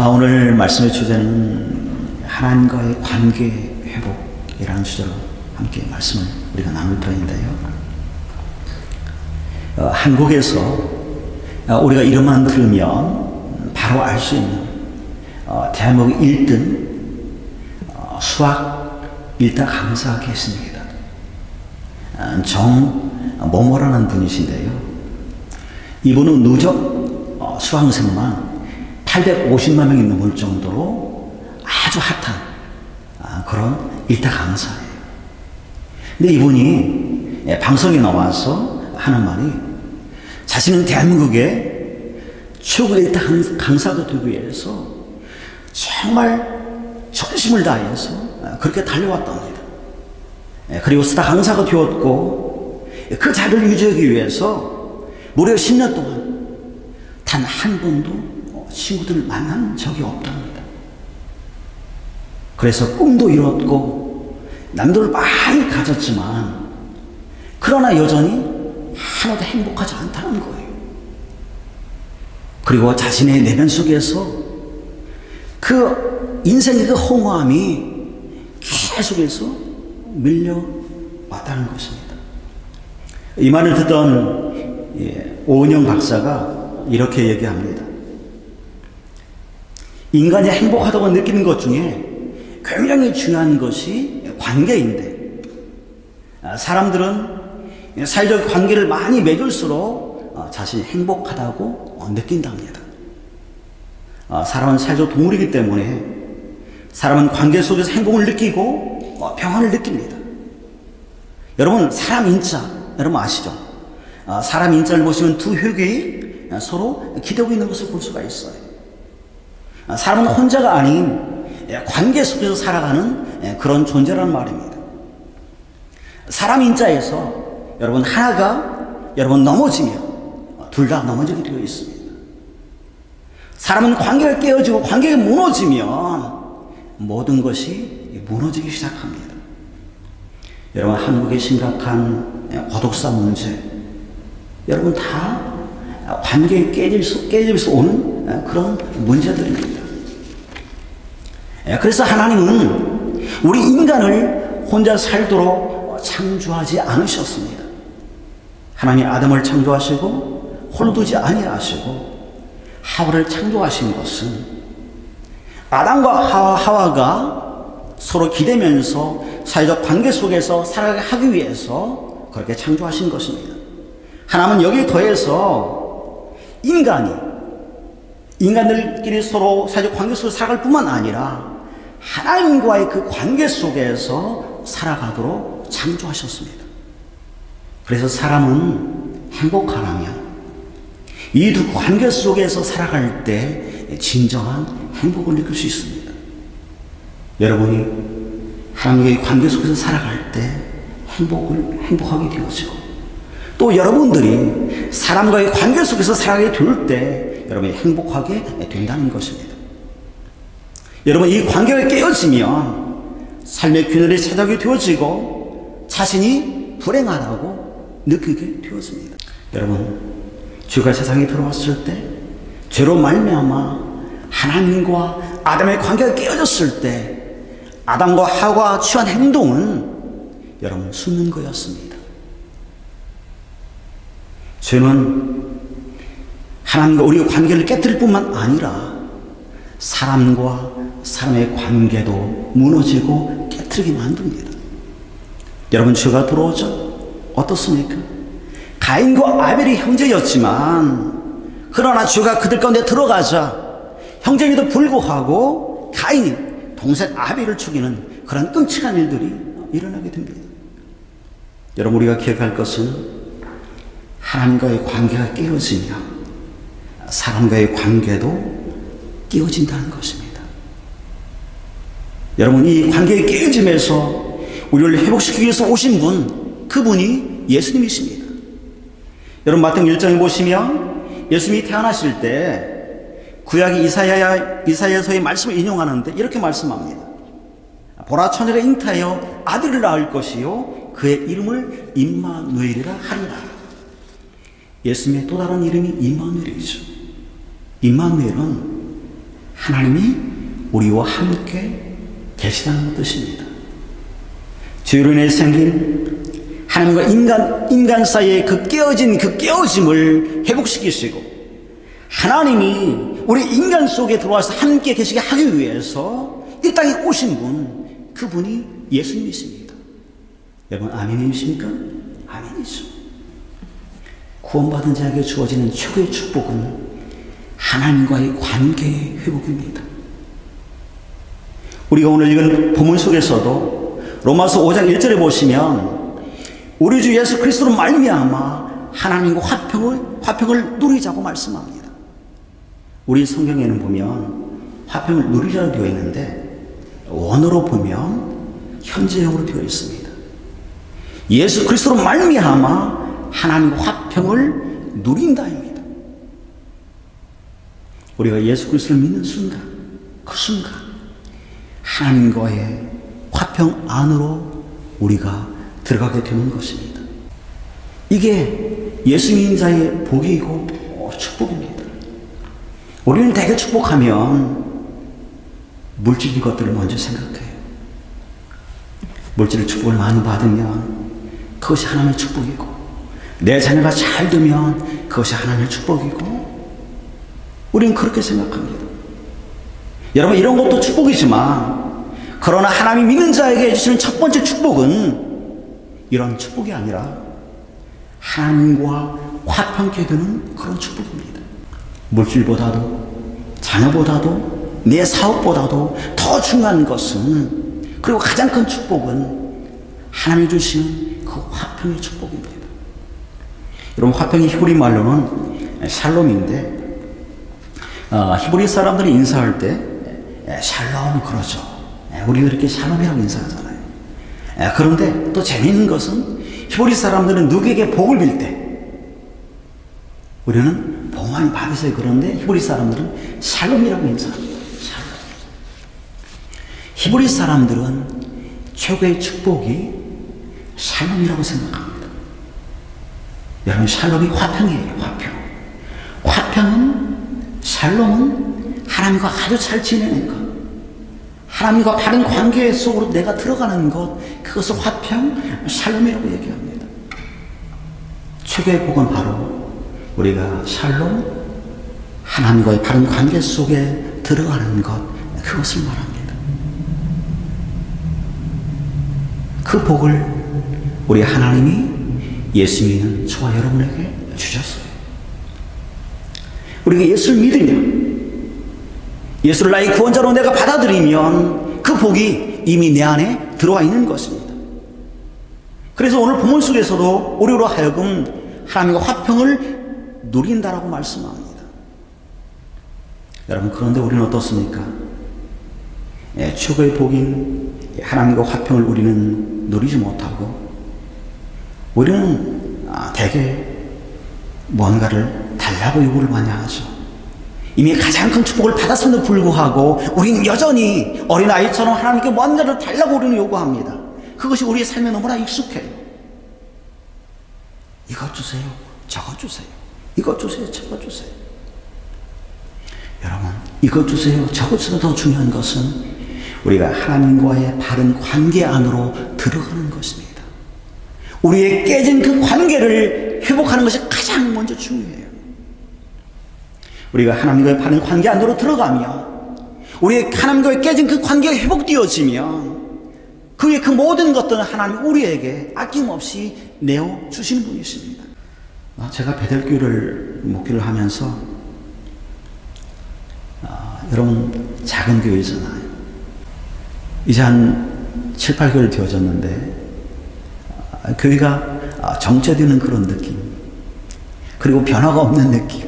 오늘 말씀의 주제는 하나님과의 관계 회복이라는 주제로 함께 말씀을 우리가 나눌 터인데요. 한국에서 우리가 이름만 들으면 바로 알 수 있는 대한민국 1등 수학 1등 강사 계십니다. 정모모라는 분이신데요. 이분은 누적 수강생만 850만 명이 넘을 정도로 아주 핫한 그런 1등 강사예요. 근데 이분이 방송에 나와서 하는 말이 자신은 대한민국의 최고 1등 강사가 되기 위해서 정말 전심을 다해서 그렇게 달려왔답니다. 그리고 스타 강사가 되었고 그 자리를 유지하기 위해서 무려 10년 동안 단 한 번도 친구들을 만난 적이 없답니다. 그래서 꿈도 이뤘고 남들을 많이 가졌지만 그러나 여전히 하나도 행복하지 않다는 거예요. 그리고 자신의 내면 속에서 그 인생의 그 허무함이 계속해서 밀려왔다는 것입니다. 이 말을 듣던 오은영 박사가 이렇게 얘기합니다. 인간이 행복하다고 느끼는 것 중에 굉장히 중요한 것이 관계인데, 사람들은 사회적 관계를 많이 맺을수록 자신이 행복하다고 느낀답니다. 사람은 사회적 동물이기 때문에 사람은 관계 속에서 행복을 느끼고 평안을 느낍니다. 여러분, 사람 인자 여러분 아시죠? 사람 인자를 보시면 두 획이 서로 기대고 있는 것을 볼 수가 있어요. 사람은 혼자가 아닌 관계 속에서 살아가는 그런 존재라는 말입니다. 사람 인자에서 여러분 하나가 여러분 넘어지면 둘 다 넘어지게 되어 있습니다. 사람은 관계가 깨어지고 관계가 무너지면 모든 것이 무너지기 시작합니다. 여러분, 한국의 심각한 고독사 문제, 여러분 다 관계가 깨지면서 오는 그런 문제들입니다. 그래서 하나님은 우리 인간을 혼자 살도록 창조하지 않으셨습니다. 하나님 아담을 창조하시고 홀로 두지 아니하시고 하와를 창조하신 것은 아담과 하와가 서로 기대면서 사회적 관계 속에서 살아가게 하기 위해서 그렇게 창조하신 것입니다. 하나님은 여기에 더해서 인간들끼리 서로 사회적 관계 속에서 살아갈 뿐만 아니라 하나님과의 그 관계 속에서 살아가도록 창조하셨습니다. 그래서 사람은 행복하라면 이 두 관계 속에서 살아갈 때 진정한 행복을 느낄 수 있습니다. 여러분이 하나님과의 관계 속에서 살아갈 때 행복하게 되어지고, 또 여러분들이 사람과의 관계 속에서 살아가게 될 때 여러분이 행복하게 된다는 것입니다. 여러분, 이 관계가 깨어지면 삶의 균열이 찾아오게 되어지고 자신이 불행하다고 느끼게 되어집니다. 여러분, 죄가 세상에 들어왔을 때 죄로 말미암아 하나님과 아담의 관계가 깨어졌을 때 아담과 하와가 취한 행동은 여러분 숨는 거였습니다. 죄는 하나님과 우리의 관계를 깨뜨릴 뿐만 아니라 사람과 사람의 관계도 무너지고 깨뜨리게 만듭니다. 여러분, 죄가 들어오죠? 어떻습니까? 가인과 아벨이 형제였지만 그러나 죄가 그들 가운데 들어가자 형제에도 불구하고 가인이 동생 아벨을 죽이는 그런 끔찍한 일들이 일어나게 됩니다. 여러분, 우리가 기억할 것은 하나님과의 관계가 깨어지며 사람과의 관계도 깨어진다는 것입니다. 여러분, 이 관계의 깨어짐에서 우리를 회복시키기 위해서 오신 분, 그분이 예수님이십니다. 여러분, 마태복음 1장에 보시면 예수님이 태어나실 때 구약의 이사야서의 말씀을 인용하는데 이렇게 말씀합니다. 보라, 처녀가 잉타하여 아들을 낳을 것이요 그의 이름을 임마누엘이라 하리라. 예수님의 또 다른 이름이 임마누엘이죠. 임마누엘은 하나님이 우리와 함께 계시다는 뜻입니다. 죄로 인해 생긴 하나님과 인간 사이의 그 깨어짐을 회복시키시고, 하나님이 우리 인간 속에 들어와서 함께 계시게 하기 위해서 이 땅에 오신 분, 그분이 예수님이십니다. 여러분, 아멘이십니까? 아멘이죠. 구원받은 자에게 주어지는 최고의 축복은 하나님과의 관계의 회복입니다. 우리가 오늘 읽은 본문 속에서도 로마서 5장 1절에 보시면 우리 주 예수 그리스도로 말미암아 하나님과 화평을 누리자고 말씀합니다. 우리 성경에는 보면 화평을 누리자로 되어 있는데 원어로 보면 현재형으로 되어 있습니다. 예수 그리스도로 말미암아 하나님과 화평을 누린다입니다. 우리가 예수 그리스도를 믿는 순간, 그 순간 하나님과의 화평 안으로 우리가 들어가게 되는 것입니다. 이게 예수 믿는 자의 복이고 축복입니다. 우리는 대개 축복하면 물질인 것들을 먼저 생각해요. 물질의 축복을 많이 받으면 그것이 하나님의 축복이고, 내 자녀가 잘 되면 그것이 하나님의 축복이고, 우리는 그렇게 생각합니다. 여러분, 이런 것도 축복이지만, 그러나 하나님 믿는 자에게 주시는 첫 번째 축복은 이런 축복이 아니라 하나님과 화평케 되는 그런 축복입니다. 물질보다도, 자녀보다도, 내 사업보다도 더 중요한 것은, 그리고 가장 큰 축복은 하나님이 주시는 그 화평의 축복입니다. 여러분, 화평이 히브리 말로는 샬롬인데, 히브리 사람들이 인사할 때 샬롬 그러죠. 우리가 이렇게 샬롬이라고 인사하잖아요. 그런데 또 재미있는 것은 히브리 사람들은 누구에게 복을 빌 때 우리는 복 많이 받으세요. 그런데 히브리 사람들은 샬롬이라고 인사합니다. 샬롬. 히브리 사람들은 최고의 축복이 샬롬이라고 생각합니다. 여러분, 샬롬이 화평이에요. 화평은, 샬롬은 하나님과 아주 잘 지내는 것, 하나님과 바른 관계 속으로 내가 들어가는 것, 그것을 화평, 샬롬이라고 얘기합니다. 최고의 복은 바로 우리가 샬롬, 하나님과의 바른 관계 속에 들어가는 것, 그것을 말합니다. 그 복을 우리 하나님이 예수 믿는 저와 여러분에게 주셨어요. 우리가 예수를 믿으면, 예수를 나의 구원자로 내가 받아들이면 그 복이 이미 내 안에 들어와 있는 것입니다. 그래서 오늘 본문 속에서도 우리로 하여금 하나님과 화평을 누린다라고 말씀합니다. 여러분, 그런데 우리는 어떻습니까? 최고의 복인 하나님과 화평을 우리는 누리지 못하고, 우리는 대개 뭔가를 달라고 요구를 많이 하죠. 이미 가장 큰 축복을 받았음에도 불구하고 우리는 여전히 어린아이처럼 하나님께 뭔가를 달라고 우리는 요구합니다. 그것이 우리의 삶에 너무나 익숙해요. 이것 주세요, 저것 주세요, 이것 주세요, 저것 주세요. 여러분, 이것 주세요, 저것 주세요. 더 중요한 것은 우리가 하나님과의 바른 관계 안으로 들어가는 것입니다. 우리의 깨진 그 관계를 회복하는 것이 가장 먼저 중요해요. 우리가 하나님과의 바른 관계 안으로 들어가면, 우리의 하나님과의 깨진 그 관계가 회복되어지면, 그의 그 모든 것들은 하나님 우리에게 아낌없이 내어주시는 분이십니다. 제가 베델교회를 목회를 하면서, 여러분, 작은 교회잖아요. 이제 한 7, 8개월 되어졌는데, 교회가 정체되는 그런 느낌, 그리고 변화가 없는 느낌.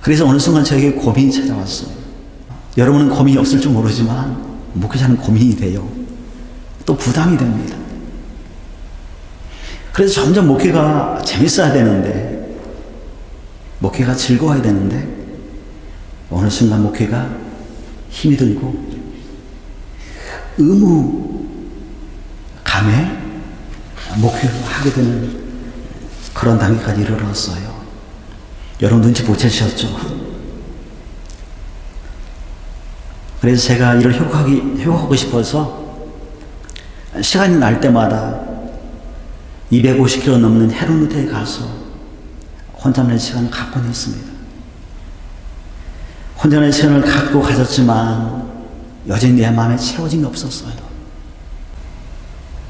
그래서 어느 순간 저에게 고민이 찾아왔어요. 여러분은 고민이 없을 줄 모르지만 목회자는 고민이 돼요. 또 부담이 됩니다. 그래서 점점 목회가 재밌어야 되는데, 목회가 즐거워야 되는데, 어느 순간 목회가 힘이 들고 의무감에 목회를 하게 되는 그런 단계까지 이르렀어요. 여러분 눈치 못 채셨죠? 그래서 제가 이를 회복하고 싶어서 시간이 날 때마다 250km 넘는 헤르누트에 가서 혼자만의 시간을 갖곤 했습니다. 혼자만의 시간을 갖고 가졌지만 여전히 내 마음에 채워짐이 없었어요.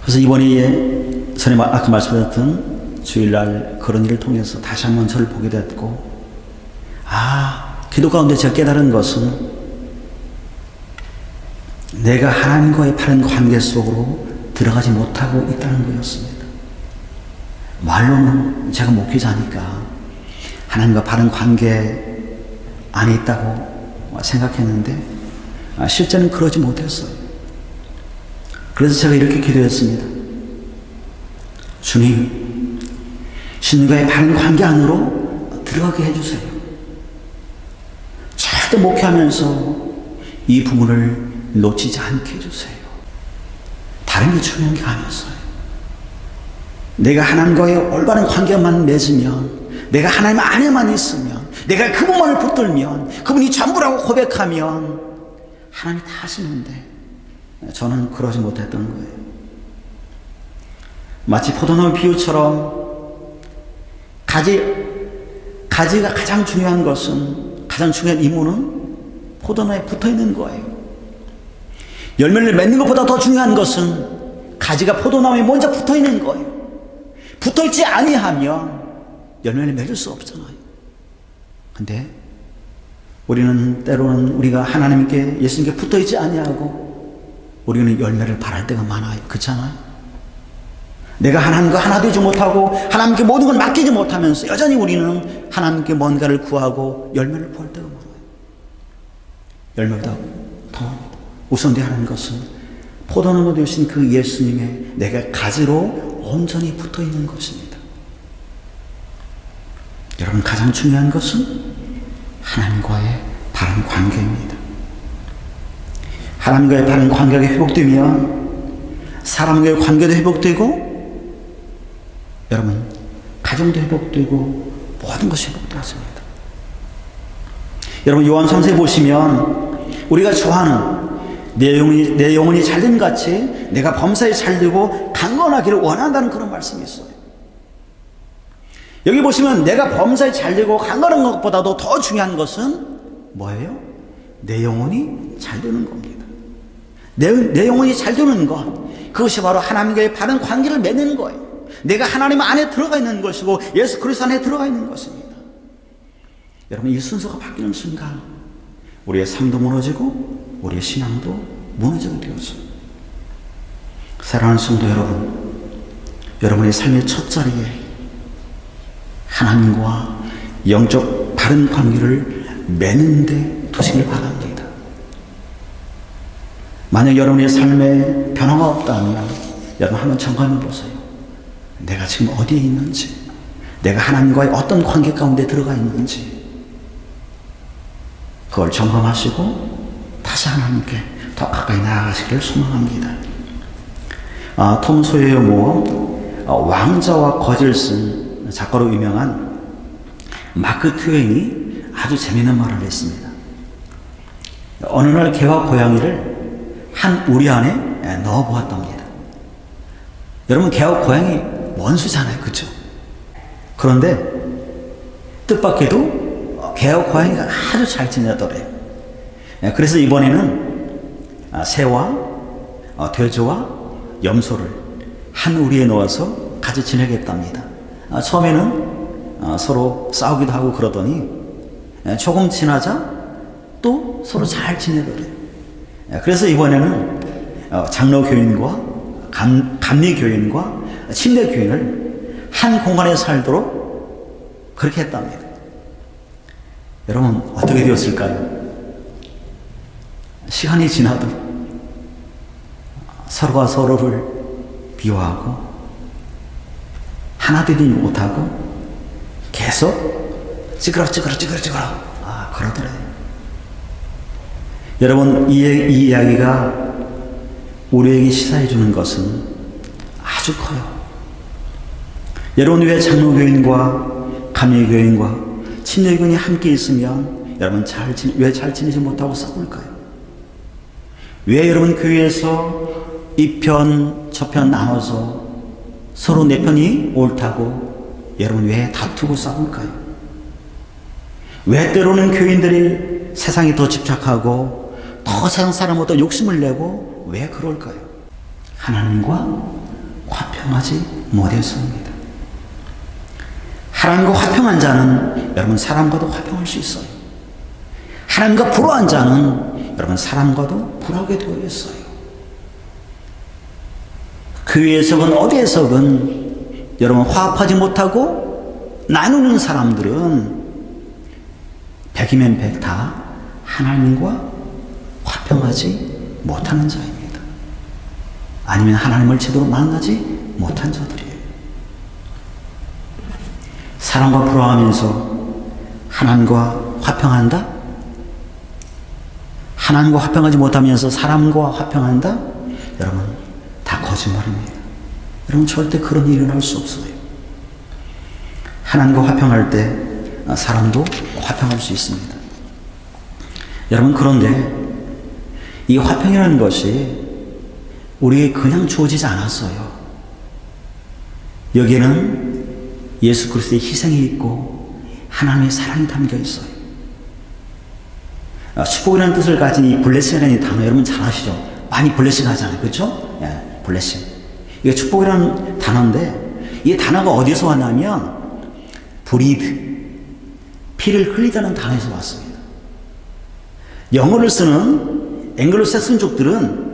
그래서 이번에 전에 아까 말씀드렸던 주일날 그런 일을 통해서 다시 한번 저를 보게 됐고, 기도 가운데 제가 깨달은 것은 내가 하나님과의 바른 관계 속으로 들어가지 못하고 있다는 거였습니다. 말로는 제가 목회자니까 하나님과 바른 관계 안에 있다고 생각했는데 실제는 그러지 못했어요. 그래서 제가 이렇게 기도했습니다. 주님, 주님과의 바른 관계 안으로 들어가게 해주세요. 절대 목회하면서 이 부분을 놓치지 않게 해주세요. 다른 게 중요한 게 아니었어요. 내가 하나님과의 올바른 관계만 맺으면, 내가 하나님 안에만 있으면, 내가 그분만을 붙들면, 그분이 전부라고 고백하면 하나님이 다 하시는데 저는 그러지 못했던 거예요. 마치 포도나무 비유처럼 가지가 가장 중요한 것은, 가장 중요한 이유는 포도나무에 붙어있는 거예요. 열매를 맺는 것보다 더 중요한 것은 가지가 포도나무에 먼저 붙어있는 거예요. 붙어있지 아니하면 열매를 맺을 수 없잖아요. 근데 우리는 때로는 우리가 하나님께, 예수님께 붙어있지 아니하고 우리는 열매를 바랄 때가 많아요. 그렇잖아요? 내가 하나님과 하나 되지 못하고 하나님께 모든 걸 맡기지 못하면서 여전히 우리는 하나님께 뭔가를 구하고 열매를 구할 때가 많아요. 열매보다 더 우선돼야 하는 것은 포도나무 되신 그 예수님의 내가 가지로 온전히 붙어있는 것입니다. 여러분, 가장 중요한 것은 하나님과의 바른 관계입니다. 하나님과의 바른 관계가 회복되면 사람과의 관계도 회복되고, 여러분, 가정도 회복되고 모든 것이 회복되었습니다. 여러분, 요한 3세 보시면 우리가 좋아하는 내 영혼이 잘됨 같이 내가 범사에 잘되고 강건하기를 원한다는 그런 말씀이 있어요. 여기 보시면 내가 범사에 잘되고 강건한 것보다도 더 중요한 것은 뭐예요? 내 영혼이 잘되는 겁니다. 내 영혼이 잘되는 것, 그것이 바로 하나님과의 바른 관계를 맺는 거예요. 내가 하나님 안에 들어가 있는 것이고 예수 그리스도 안에 들어가 있는 것입니다. 여러분, 이 순서가 바뀌는 순간 우리의 삶도 무너지고 우리의 신앙도 무너지게 되었어요. 사랑하는 성도 여러분, 여러분의 삶의 첫 자리에 하나님과 영적 바른 관계를 맺는 데 두시길 바랍니다. 만약 여러분의 삶에 변화가 없다면 여러분 한번 점검해 보세요. 내가 지금 어디에 있는지, 내가 하나님과의 어떤 관계 가운데 들어가 있는지 그걸 점검하시고 다시 하나님께 더 가까이 나아가시기를 소망합니다. 톰 소예어 모어 왕자와 거지를 쓴 작가로 유명한 마크 트웨인이 아주 재미있는 말을 했습니다. 어느 날 개와 고양이를 한 우리 안에 넣어 보았답니다. 여러분, 개와 고양이 원수잖아요, 그렇죠? 그런데 뜻밖에도 개와 고양이가 아주 잘 지내더래요. 그래서 이번에는 새와 돼지와 염소를 한 우리에 넣어서 같이 지내겠답니다. 처음에는 서로 싸우기도 하고 그러더니 조금 지나자 또 서로 잘 지내더래요. 그래서 이번에는 장로교인과 감리교인과 침례교인을 한 공간에 살도록 그렇게 했답니다. 여러분, 어떻게 되었을까요? 시간이 지나도 서로가 서로를 비호하고 하나 되지 못하고 계속 찌그러지그러 그러더래요. 여러분, 이 이야기가 우리에게 시사해 주는 것은 아주 커요. 여러분, 왜 장로교인과 감리교인과 침례교인이 함께 있으면 여러분 왜 잘 지내지 못하고 싸울까요? 왜 여러분 교회에서 이 편, 저 편 나눠서 서로 내 편이 옳다고 여러분 왜 다투고 싸울까요? 왜 때로는 교인들이 세상에 더 집착하고 더 세상 사람보다 욕심을 내고 왜 그럴까요? 하나님과 화평하지 못해서입니다. 하나님과 화평한 자는 여러분 사람과도 화평할 수 있어요. 하나님과 불화한 자는 여러분 사람과도 불화하게 되어 있어요. 교회에서건 어디에서건 여러분 화합하지 못하고 나누는 사람들은 백이면 백 다 하나님과 화평하지 못하는 자입니다. 아니면 하나님을 제대로 만나지 못한 자들이에요. 사람과 불화하면서 하나님과 화평한다? 하나님과 화평하지 못하면서 사람과 화평한다? 여러분 다 거짓말입니다. 여러분 절대 그런 일이 일어날 수 없어요. 하나님과 화평할 때 사람도 화평할 수 있습니다. 여러분 그런데 이 화평이라는 것이 우리에게 그냥 주어지지 않았어요. 여기에는 예수 그리스도의 희생이 있고 하나님의 사랑이 담겨 있어요. 축복이라는 뜻을 가진 이 블레싱이라는 단어 여러분 잘 아시죠? 많이 블레싱 하잖아요. 그렇죠? 예, 블레싱. 이게 축복이라는 단어인데 이 단어가 어디서 왔냐면 브리드, 피를 흘리다는 단어에서 왔습니다. 영어를 쓰는 앵글로색슨족들은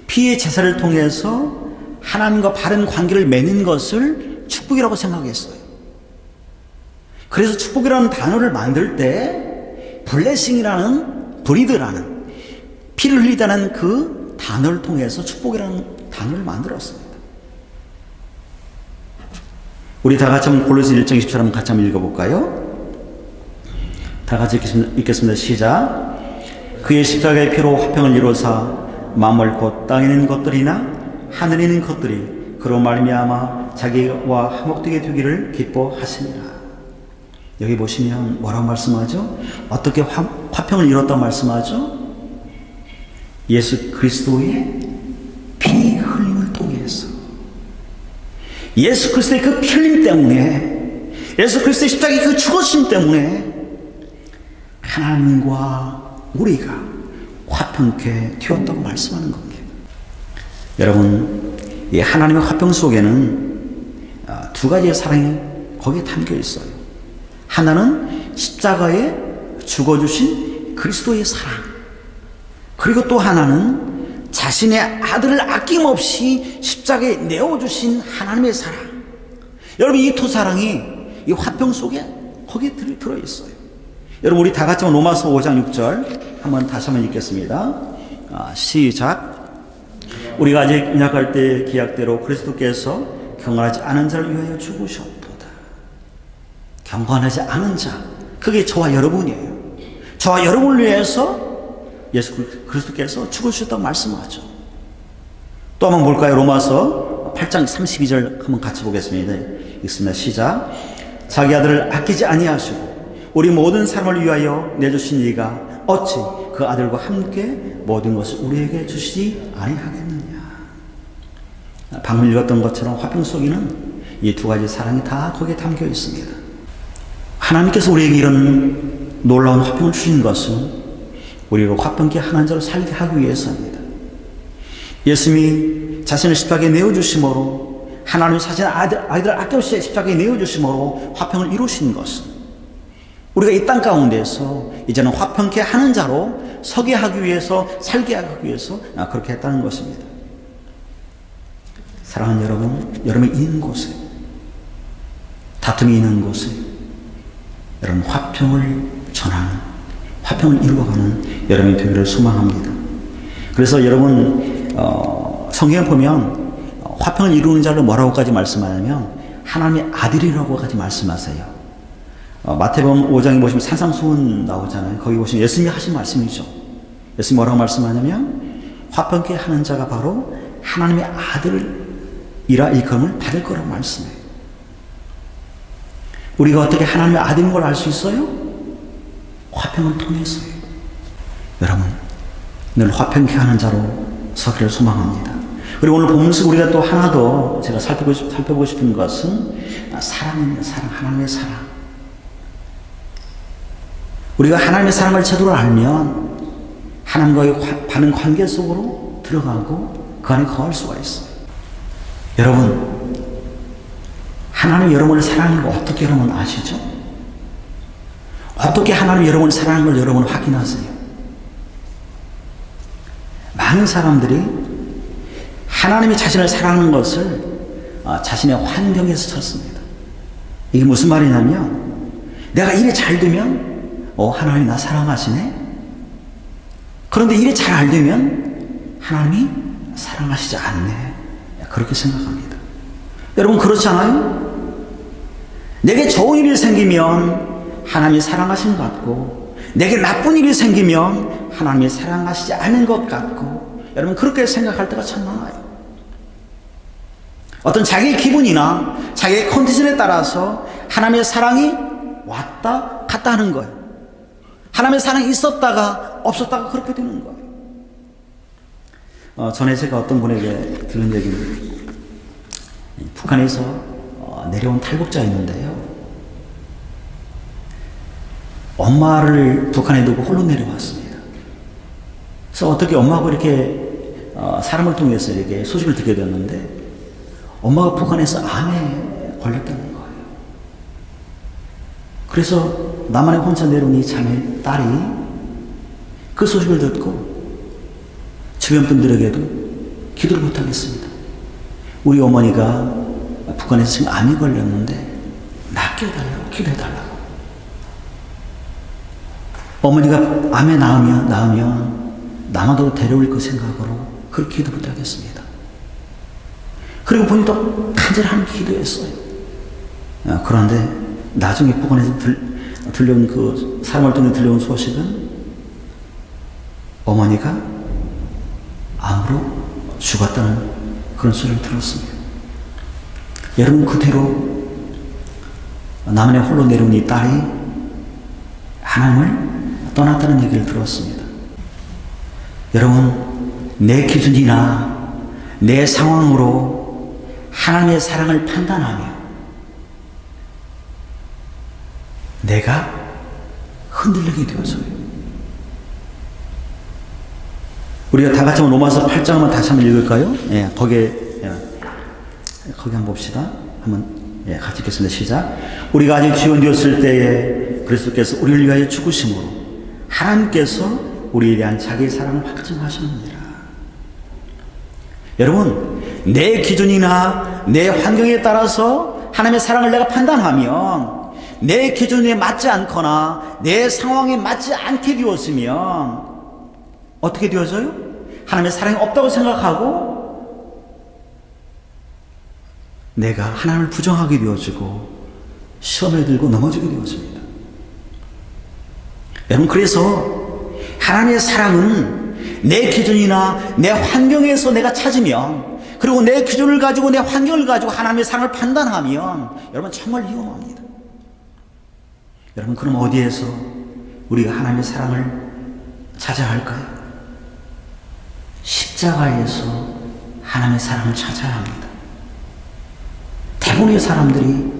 피의 제사를 통해서 하나님과 바른 관계를 맺는 것을 축복이라고 생각했어요. 그래서 축복이라는 단어를 만들 때 블레싱이라는 브리드라는 피를 흘리다는 그 단어를 통해서 축복이라는 단어를 만들었습니다. 우리 다 같이 한번 골로새 1장 20절 한번 같이 한번 읽어볼까요? 다 같이 읽겠습니다. 시작. 그의 십자가의 피로 화평을 이루사 만물 곧 땅에 있는 것들이나 하늘에 있는 것들이 그로 말미암아 자기와 화목되게 되기를 기뻐하시니라. 여기 보시면 뭐라고 말씀하죠? 어떻게 화평을 이뤘다고 말씀하죠? 예수 그리스도의 피 흘림을 통해서 예수 그리스도의 그 피 흘림 때문에 예수 그리스도의 십자가의 그 죽으심 때문에 하나님과 우리가 화평케 되었다고 말씀하는 겁니다. 여러분 이 하나님의 화평 속에는 두 가지의 사랑이 거기에 담겨 있어요. 하나는 십자가에 죽어주신 그리스도의 사랑, 그리고 또 하나는 자신의 아들을 아낌없이 십자가에 내어주신 하나님의 사랑. 여러분 이 두 사랑이 이 화평 속에 거기에 들어있어요. 여러분 우리 다 같이 로마서 5장 6절 한번 다시 한번 읽겠습니다. 시작. 우리가 아직 연약할 때 기약대로 그리스도께서 경건하지 않은 자를 위하여 죽으셨도다. 경건하지 않은 자, 그게 저와 여러분이에요. 저와 여러분을 위해서 예수 그리스도께서 죽으셨다고 말씀하죠. 또 한번 볼까요? 로마서 8장 32절 한번 같이 보겠습니다. 읽습니다. 시작. 자기 아들을 아끼지 아니하시고 우리 모든 사람을 위하여 내주신 이가 어찌 그 아들과 함께 모든 것을 우리에게 주시지 아니하겠느냐. 방금 읽었던 것처럼 화평 속에는 이 두 가지 사랑이 다 거기에 담겨 있습니다. 하나님께서 우리에게 이런 놀라운 화평을 주신 것은 우리로 화평케 하나님 자로 살게 하기 위해서입니다. 예수님이 자신을 십자가에 내어주심으로 하나님이 자신의 아이들을 아껴주시 십자가에 내어주심으로 화평을 이루신 것은 우리가 이 땅 가운데서 이제는 화평케 하는 자로 서게 하기 위해서 살게 하기 위해서 그렇게 했다는 것입니다. 사랑하는 여러분, 여러분이 있는 곳에 다툼이 있는 곳에 여러분 화평을 전하는 화평을 이루어가는 여러분이 되기를 소망합니다. 그래서 여러분 성경에 보면 화평을 이루는 자를 뭐라고까지 말씀하냐면 하나님의 아들이라고까지 말씀하세요. 마태복음 5장에 보시면 산상수훈 나오잖아요. 거기 보시면 예수님이 하신 말씀이죠. 예수님이 뭐라고 말씀하냐면 화평케 하는 자가 바로 하나님의 아들이라 일컬음을 받을 거라고 말씀해요. 우리가 어떻게 하나님의 아들인 걸 알 수 있어요? 화평을 통해서요. 여러분 늘 화평케 하는 자로 서기를 소망합니다. 그리고 오늘 본문에서 우리가 또 하나 더 제가 살펴보고 싶은 것은 사랑입니다. 사랑, 하나님의 사랑. 우리가 하나님의 사랑을 제대로 알면 하나님과의 바른 관계 속으로 들어가고 그 안에 거할 수가 있어요. 여러분, 하나님 여러분을 사랑하는 거 어떻게 여러분 아시죠? 어떻게 하나님 여러분을 사랑하는 걸 여러분 확인하세요? 많은 사람들이 하나님이 자신을 사랑하는 것을 자신의 환경에서 찾습니다. 이게 무슨 말이냐면, 내가 일이 잘 되면 하나님이 나 사랑하시네? 그런데 일이 잘 안 되면 하나님이 사랑하시지 않네. 그렇게 생각합니다. 여러분 그렇잖아요? 내게 좋은 일이 생기면 하나님이 사랑하시는 것 같고, 내게 나쁜 일이 생기면 하나님이 사랑하시지 않은 것 같고, 여러분 그렇게 생각할 때가 참 많아요. 어떤 자기의 기분이나 자기의 컨디션에 따라서 하나님의 사랑이 왔다 갔다 하는 거예요. 하나님의 사랑이 있었다가 없었다가 그렇게 되는 거예요. 전에 제가 어떤 분에게 들은 얘기는, 북한에서 내려온 탈북자 있는데요, 엄마를 북한에 두고 홀로 내려왔습니다. 그래서 어떻게 엄마하고 이렇게 사람을 통해서 이렇게 소식을 듣게 됐는데, 엄마가 북한에서 암에 걸렸다는 거예요. 그래서 남한에 혼자 내려온 이 자매 딸이 그 소식을 듣고 주변 분들에게도 기도를 못하겠습니다. 우리 어머니가 북한에서 지금 암이 걸렸는데 낫게 해달라고, 기도해달라고. 어머니가 암에 나으면 나만도 데려올 그 생각으로 그 기도 못하겠습니다. 그리고 본인이 또 간절한 기도했어요. 그런데 나중에 북한에서 들려온 그 사람을 통해 들려온 소식은 어머니가 암으로 죽었다는 그런 소리를 들었습니다. 여러분 그대로 남한에 홀로 내려온 이 딸이 하나님을 떠났다는 얘기를 들었습니다. 여러분, 내 기준이나 내 상황으로 하나님의 사랑을 판단하며 내가 흔들리게 되어져요. 우리가 다 같이 로마서 8장 한번 다시 한번 읽을까요? 예, 거기 한번 봅시다. 한번 같이 읽겠습니다. 시작. 우리가 아직 지원되었을 때에 그리스도께서 우리를 위하여 죽으심으로 하나님께서 우리에 대한 자기의 사랑을 확증하셨느니라. 여러분, 내 기준이나 내 환경에 따라서 하나님의 사랑을 내가 판단하면, 내 기준에 맞지 않거나 내 상황에 맞지 않게 되었으면 어떻게 되어져요? 하나님의 사랑이 없다고 생각하고 내가 하나님을 부정하게 되어지고 시험에 들고 넘어지게 되어집니다. 여러분, 그래서 하나님의 사랑은 내 기준이나 내 환경에서 내가 찾으면, 그리고 내 기준을 가지고 내 환경을 가지고 하나님의 사랑을 판단하면 여러분 정말 위험합니다. 여러분, 그럼 어디에서 우리가 하나님의 사랑을 찾아야 할까요? 십자가에서 하나님의 사랑을 찾아야 합니다. 대부분의 사람들이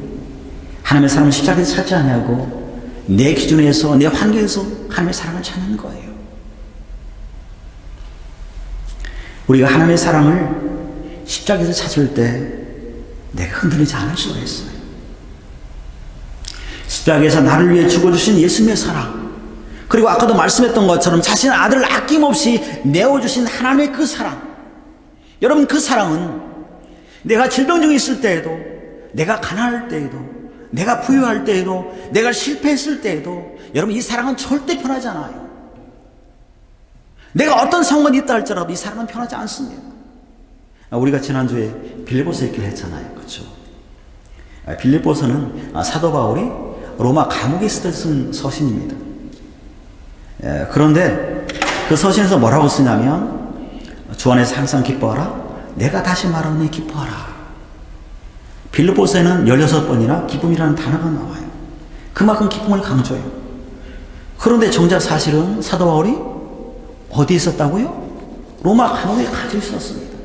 하나님의 사랑을 십자가에서 찾지 않냐고 내 기준에서, 내 환경에서 하나님의 사랑을 찾는 거예요. 우리가 하나님의 사랑을 십자가에서 찾을 때 내가 흔들리지 않을 수가 있어요. 십자가에서 나를 위해 죽어주신 예수님의 사랑, 그리고 아까도 말씀했던 것처럼 자신의 아들을 아낌없이 내어주신 하나님의 그 사랑. 여러분, 그 사랑은 내가 질병 중에 있을 때에도, 내가 가난할 때에도, 내가 부유할 때에도, 내가 실패했을 때에도 여러분, 이 사랑은 절대 편하지 않아요. 내가 어떤 상황이 있다 할지라도 이 사랑은 편하지 않습니다. 우리가 지난주에 빌립보서 얘기를 했잖아요. 그렇죠? 빌립보서는 사도 바울이 로마 감옥에 있을 때 쓴 서신입니다. 그런데 그 서신에서 뭐라고 쓰냐면, 주 안에서 항상 기뻐하라, 내가 다시 말하노니 기뻐하라. 빌립보서에는 16번이나 기쁨이라는 단어가 나와요. 그만큼 기쁨을 강조해요. 그런데 정작 사실은 사도 바울이 어디 있었다고요? 로마 감옥에 갇혀 있었습니다.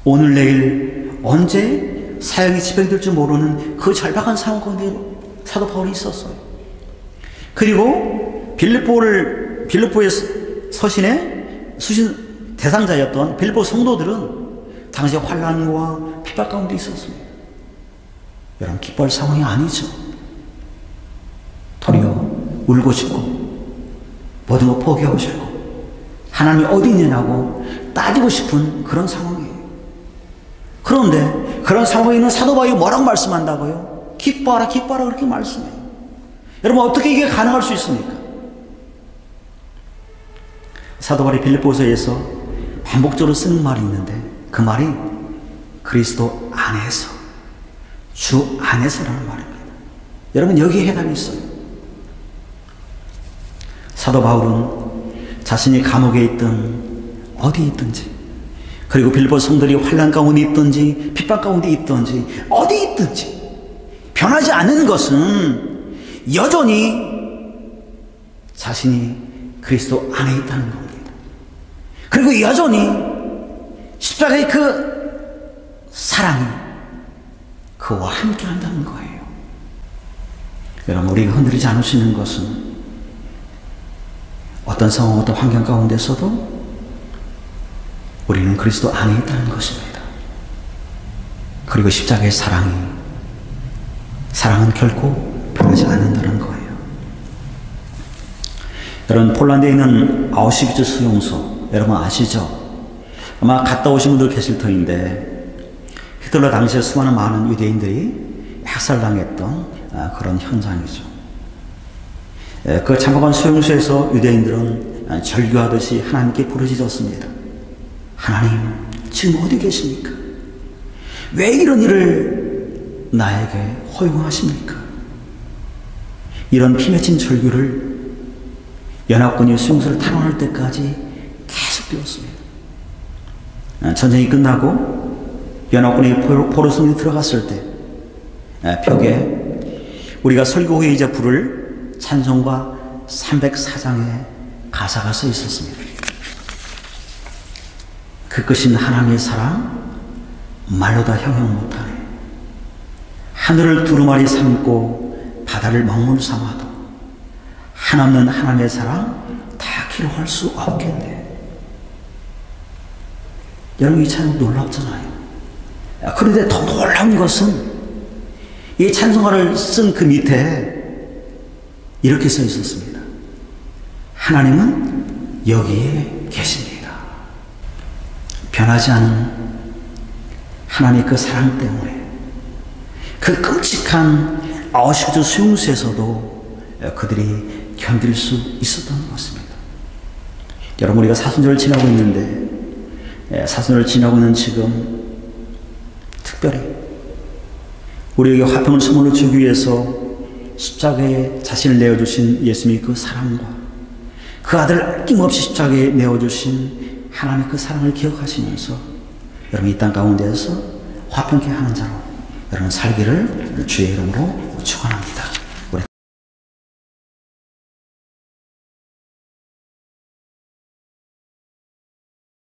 오늘 내일 언제 사형이 집행될 줄 모르는 그 절박한 상황 가운데 사도 바울이 있었어요. 그리고 빌립보의 서신의 수신 대상자였던 빌립보 성도들은 당시 환난과 핍박 가운데 있었습니다. 여러분, 기뻐할 상황이 아니죠. 도리어 울고 싶고 모든 거 포기하고 싶고 하나님이 어디 있느냐고 따지고 싶은 그런 상황이에요. 그런데 그런 상황에 있는 사도 바울이 뭐라고 말씀한다고요? 기뻐하라 기뻐하라 그렇게 말씀해요. 여러분, 어떻게 이게 가능할 수 있습니까? 사도 바울이 빌립보서에서 반복적으로 쓰는 말이 있는데 그 말이 그리스도 안에서, 주 안에서라는 말입니다. 여러분, 여기에 해답이 있어요. 사도 바울은 자신이 감옥에 있든 어디에 있든지, 그리고 빌립보 성도들이 환난 가운데 있든지 핍박 가운데 있든지 어디 있든지 변하지 않는 것은 여전히 자신이 그리스도 안에 있다는 겁니다. 그리고 여전히 십자가의 그 사랑이 그와 함께 한다는 거예요. 여러분, 우리가 흔들리지 않을 수 있는 것은 어떤 상황, 어떤 환경 가운데서도 우리는 그리스도 안에 있다는 것입니다. 그리고 십자가의 사랑은 결코 변하지 않는다는 거예요. 여러분, 폴란드에 있는 아우슈비츠 수용소, 여러분 아시죠? 아마 갔다 오신 분들 계실 터인데 히틀러 당시에 수많은 많은 유대인들이 학살당했던 그런 현장이죠. 그 참고한 수용소에서 유대인들은 절규하듯이 하나님께 부르짖었습니다. 하나님, 지금 어디 계십니까? 왜 이런 일을 나에게 허용하십니까? 이런 피맺힌 절규를 연합군이 수용소를 탈환할 때까지 계속되었습니다. 전쟁이 끝나고 연합군이 포로성에 들어갔을 때 벽에 우리가 설교 후에 이제 부를 찬송가 304장의 가사가 써 있었습니다. 그 끝인 하나님의 사랑 말로 다 형용 못하네. 하늘을 두루마리 삼고 바다를 먹물 삼아도 한없는 하나님의 사랑 다 기록할 수 없겠네. 여러분, 이 찬송 놀랍잖아요. 그런데 더 놀라운 것은 이 찬송가를 쓴 그 밑에 이렇게 써 있었습니다. 하나님은 여기에 계십니다. 변하지 않은 하나님의 그 사랑 때문에 그 끔찍한 아우슈비츠 수용소에서도 그들이 견딜 수 있었던 것입니다. 여러분, 우리가 사순절을 지나고 있는데 사순절을 지나고 있는 지금 특별히 우리에게 화평을 선물로 주기 위해서 십자가에 자신을 내어주신 예수님의 그 사랑과 그 아들을 아낌없이 십자가에 내어주신 하나님의 그 사랑을 기억하시면서 여러분, 이 땅 가운데에서 화평케 하는 자로 여러분 살기를 주의 이름으로 축원합니다.